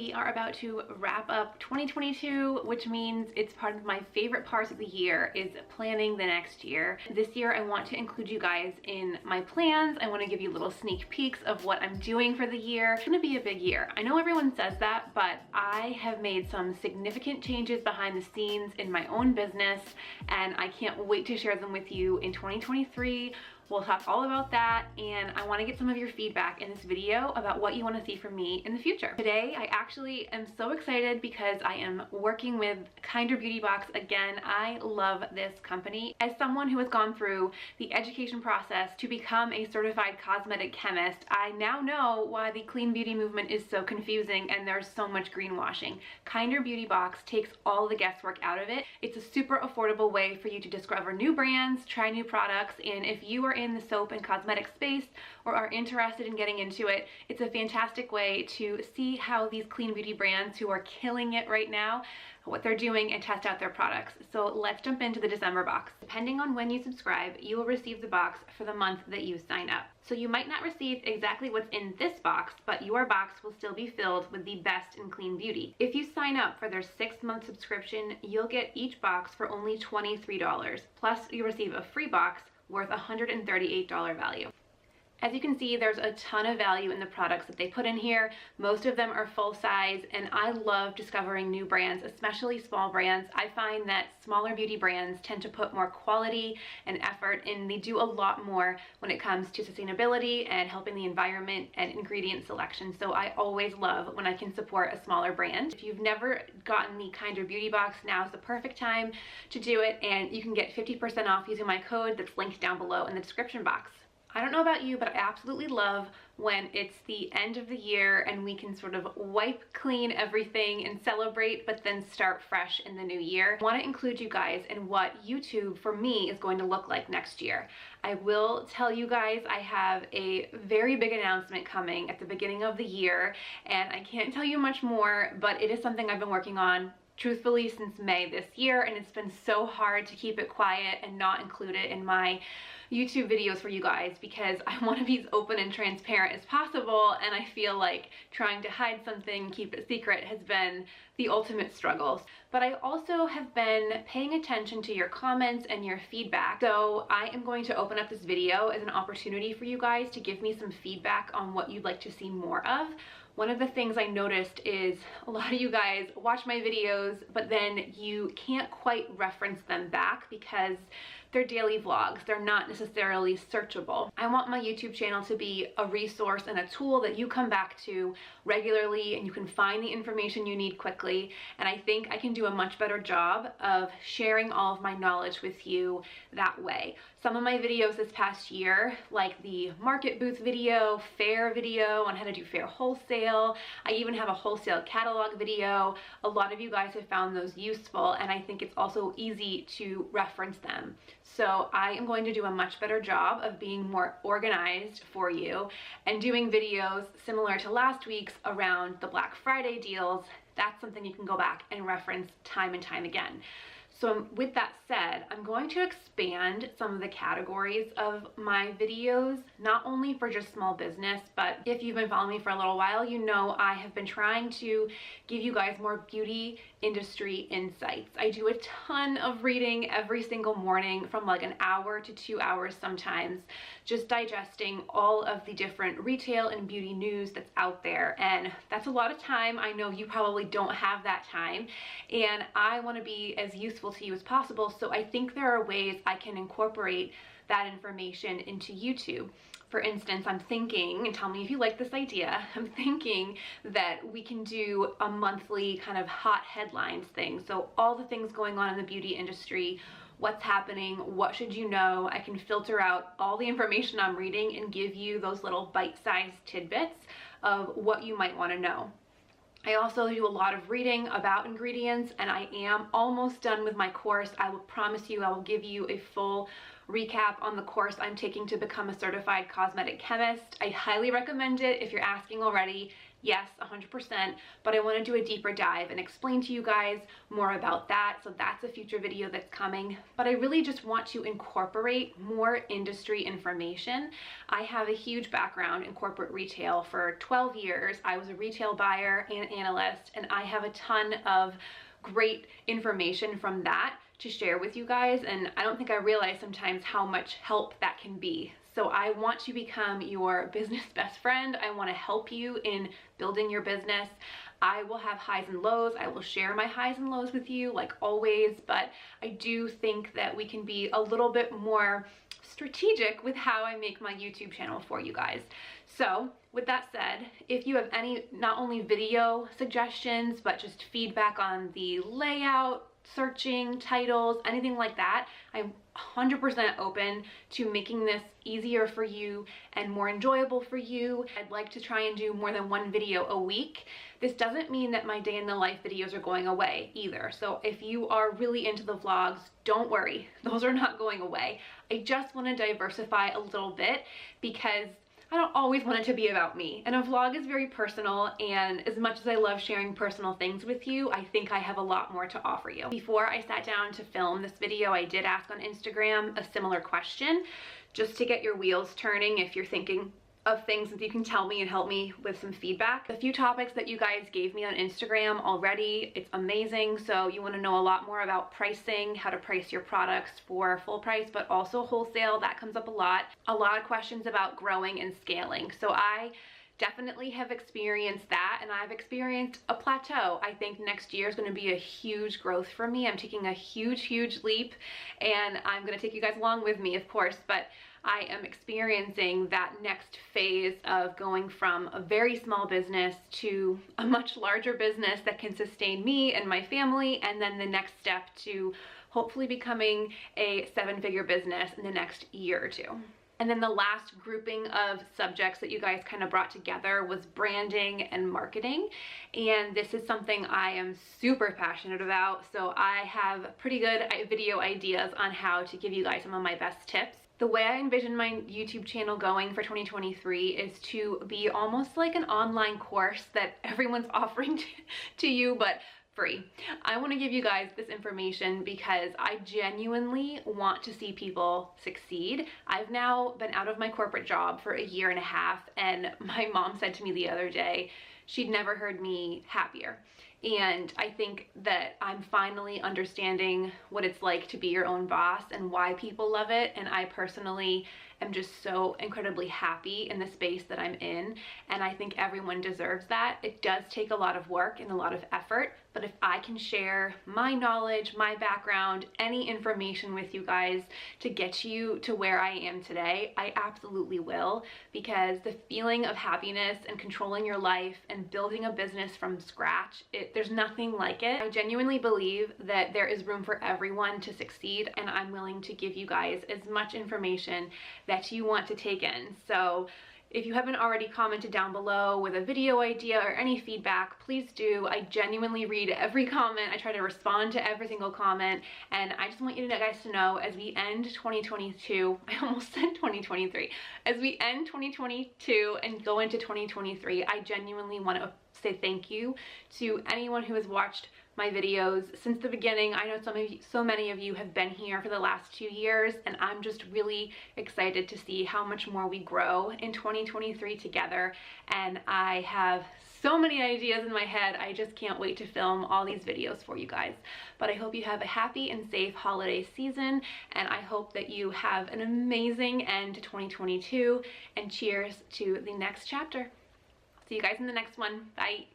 we are about to wrap up 2022, which means it's part of my favorite parts of the year is planning the next year. This year I want to include you guys in my plans. I want to give you little sneak peeks of what I'm doing for the year. It's gonna be a big year. I know everyone says that, but I have made some significant changes behind the scenes in my own business, and I can't wait to share them with you in 2023. We'll talk all about that, and I want to get some of your feedback in this video about what you want to see from me in the future. Today, I actually am so excited because I am working with Kinder Beauty Box again. I love this company. As someone who has gone through the education process to become a certified cosmetic chemist, I now know why the clean beauty movement is so confusing and there's so much greenwashing. Kinder Beauty Box takes all the guesswork out of it. It's a super affordable way for you to discover new brands, try new products, and if you are in the soap and cosmetic space or are interested in getting into it, it's a fantastic way to see how these clean beauty brands who are killing it right now, what they're doing, and test out their products. So let's jump into the December box. Depending on when you subscribe, you will receive the box for the month that you sign up. So you might not receive exactly what's in this box, but your box will still be filled with the best in clean beauty. If you sign up for their 6-month subscription, you'll get each box for only $23. Plus you receive a free box worth $138 value. As you can see, there's a ton of value in the products that they put in here. Most of them are full size, and I love discovering new brands, especially small brands. I find that smaller beauty brands tend to put more quality and effort, and they do a lot more when it comes to sustainability and helping the environment and ingredient selection. So I always love when I can support a smaller brand. If you've never gotten the Kinder Beauty Box, now's the perfect time to do it, and you can get 50% off using my code that's linked down below in the description box. I don't know about you, but I absolutely love when it's the end of the year and we can sort of wipe clean everything and celebrate, but then start fresh in the new year. I want to include you guys in what YouTube for me is going to look like next year. I will tell you guys I have a very big announcement coming at the beginning of the year, and I can't tell you much more, but it is something I've been working on truthfully since May this year, and it's been so hard to keep it quiet and not include it in my YouTube videos for you guys because I want to be as open and transparent as possible, and I feel like trying to hide something, keep it secret, has been the ultimate struggle. But I also have been paying attention to your comments and your feedback, so I am going to open up this video as an opportunity for you guys to give me some feedback on what you'd like to see more of. One of the things I noticed is a lot of you guys watch my videos, but then you can't quite reference them back because they're daily vlogs. They're not necessarily searchable. I want my YouTube channel to be a resource and a tool that you come back to regularly and you can find the information you need quickly. And I think I can do a much better job of sharing all of my knowledge with you that way. Some of my videos this past year, like the market booth video, fair video on how to do fair wholesale, I even have a wholesale catalog video. A lot of you guys have found those useful, and I think it's also easy to reference them. So I am going to do a much better job of being more organized for you and doing videos similar to last week's around the Black Friday deals. That's something you can go back and reference time and time again. So with that said, I'm going to expand some of the categories of my videos, not only for just small business, but if you've been following me for a little while, you know I have been trying to give you guys more beauty industry insights. I do a ton of reading every single morning, from like an hour to 2 hours sometimes, just digesting all of the different retail and beauty news that's out there. And that's a lot of time. I know you probably don't have that time, and I want to be as useful to you as possible. So I think there are ways I can incorporate that information into YouTube. For instance, I'm thinking, and tell me if you like this idea, I'm thinking that we can do a monthly kind of hot headlines thing. So all the things going on in the beauty industry, what's happening, what should you know. I can filter out all the information I'm reading and give you those little bite-sized tidbits of what you might want to know. I also do a lot of reading about ingredients, and I am almost done with my course. I will promise you I will give you a full recap on the course I'm taking to become a certified cosmetic chemist. I highly recommend it. If you're asking already, Yes, 100%, but I want to do a deeper dive and explain to you guys more about that. So that's a future video that's coming, but I really just want to incorporate more industry information. I have a huge background in corporate retail. For 12 years, I was a retail buyer and analyst, and I have a ton of great information from that to share with you guys, and I don't think I realize sometimes how much help that can be. So I want to become your business best friend. I want to help you in building your business. I will have highs and lows. I will share my highs and lows with you like always, but I do think that we can be a little bit more strategic with how I make my YouTube channel for you guys. So with that said, if you have any, not only video suggestions, but just feedback on the layout, searching, titles, anything like that, I'm 100% open to making this easier for you and more enjoyable for you. I'd like to try and do more than one video a week. This doesn't mean that my day in the life videos are going away either. So if you are really into the vlogs, don't worry, those are not going away. I just want to diversify a little bit because I don't always want it to be about me. And a vlog is very personal, and as much as I love sharing personal things with you, I think I have a lot more to offer you. Before I sat down to film this video, I did ask on Instagram a similar question, just to get your wheels turning if you're thinking of things that you can tell me and help me with some feedback. The few topics that you guys gave me on Instagram already, it's amazing. So you want to know a lot more about pricing, how to price your products for full price, but also wholesale. That comes up a lot. A lot of questions about growing and scaling. So I definitely have experienced that, and I've experienced a plateau. I think next year is going to be a huge growth for me. I'm taking a huge leap, and I'm going to take you guys along with me, of course, but I am experiencing that next phase of going from a very small business to a much larger business that can sustain me and my family, and then the next step to hopefully becoming a 7-figure business in the next year or two. And then the last grouping of subjects that you guys kind of brought together was branding and marketing. And this is something I am super passionate about. So I have pretty good video ideas on how to give you guys some of my best tips. The way I envision my YouTube channel going for 2023 is to be almost like an online course that everyone's offering to you, but free. I want to give you guys this information because I genuinely want to see people succeed. I've now been out of my corporate job for 1.5 years, and my mom said to me the other day, she'd never heard me happier. And I think that I'm finally understanding what it's like to be your own boss and why people love it. And I personally am just so incredibly happy in the space that I'm in. And I think everyone deserves that. It does take a lot of work and a lot of effort, but if I can share my knowledge, my background, any information with you guys to get you to where I am today, I absolutely will, because the feeling of happiness and controlling your life and building a business from scratch, there's nothing like it. I genuinely believe that there is room for everyone to succeed, and I'm willing to give you guys as much information that you want to take in. So if you haven't already commented down below with a video idea or any feedback, please do. I genuinely read every comment. I try to respond to every single comment, and I just want you guys to know, as we end 2022, I almost said 2023, as we end 2022 and go into 2023, I genuinely want to say thank you to anyone who has watched my videos since the beginning. I know so many of you have been here for the last 2 years, and I'm just really excited to see how much more we grow in 2023 together. And I have so many ideas in my head. I just can't wait to film all these videos for you guys. But I hope you have a happy and safe holiday season, and I hope that you have an amazing end to 2022, and cheers to the next chapter. See you guys in the next one. Bye.